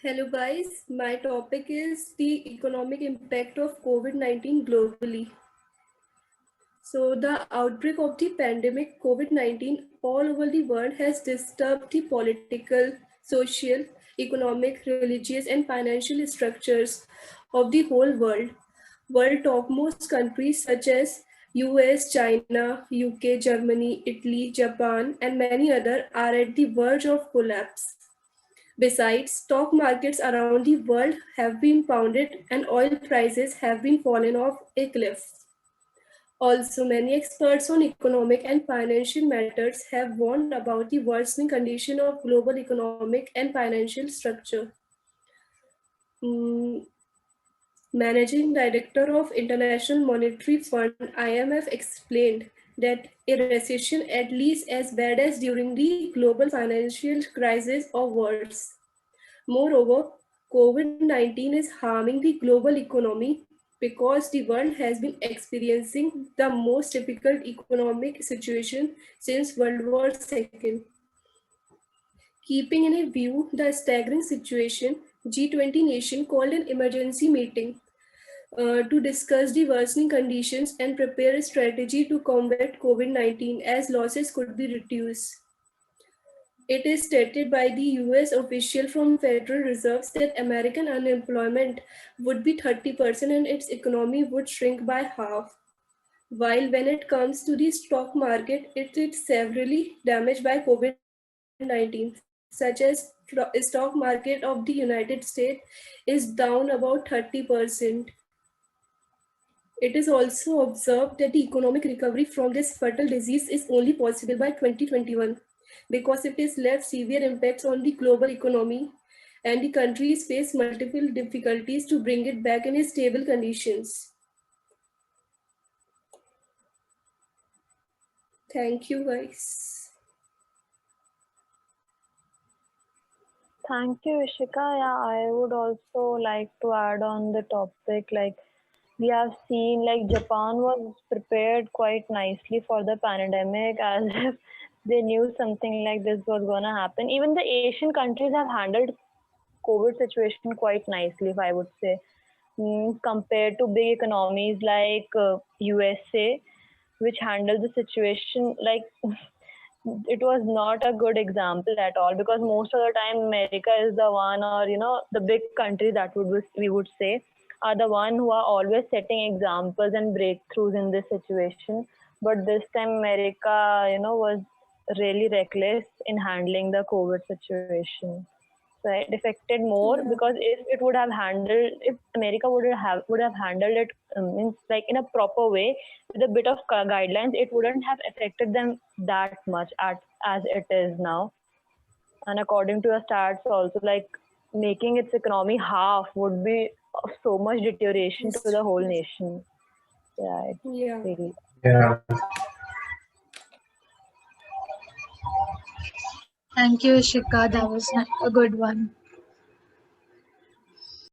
Hello guys, my topic is the economic impact of COVID-19 globally. So the outbreak of the pandemic COVID-19 all over the world has disturbed the political, social, economic, religious and financial structures of the whole world. World topmost countries such as US, China, UK, Germany, Italy, Japan and many others are at the verge of collapse. Besides, stock markets around the world have been pounded and oil prices have been fallen off a cliff. Also, many experts on economic and financial matters have warned about the worsening condition of global economic and financial structure. Mm, Managing Director of International Monetary Fund IMF explained that a recession at least as bad as during the global financial crisis or worse. Moreover, COVID 19 is harming the global economy because the world has been experiencing the most difficult economic situation since World War II. Keeping in a view the staggering situation, G20 nation called an emergency meeting to discuss the worsening conditions and prepare a strategy to combat COVID 19 as losses could be reduced. It is stated by the US official from Federal Reserves that American unemployment would be 30% and its economy would shrink by half. While when it comes to the stock market, it is severely damaged by COVID-19, such as stock market of the United States is down about 30%. It is also observed that the economic recovery from this fatal disease is only possible by 2021 because it has left severe impacts on the global economy and the countries face multiple difficulties to bring it back in a stable conditions. Thank you guys. Thank you, Ishika. Yeah, I would also like to add on the topic. Like, we have seen, like, Japan was prepared quite nicely for the pandemic as if they knew something like this was gonna happen. Even the Asian countries have handled COVID situation quite nicely, if I would say, compared to big economies like USA, which handled the situation like it was not a good example at all, because most of the time America is the one, or the big countries that we would say are the one who are always setting examples and breakthroughs in this situation. But this time America was really reckless in handling the COVID situation. So it affected more, Yeah. because if America would have handled it, means like in a proper way with a bit of guidelines, it wouldn't have affected them that much as it is now. And according to the stats, also, like, making its economy half would be of so much deterioration to Yes. the whole nation. Yeah, it's Yeah. really. Yeah, Thank you, Ishika. That was a good one.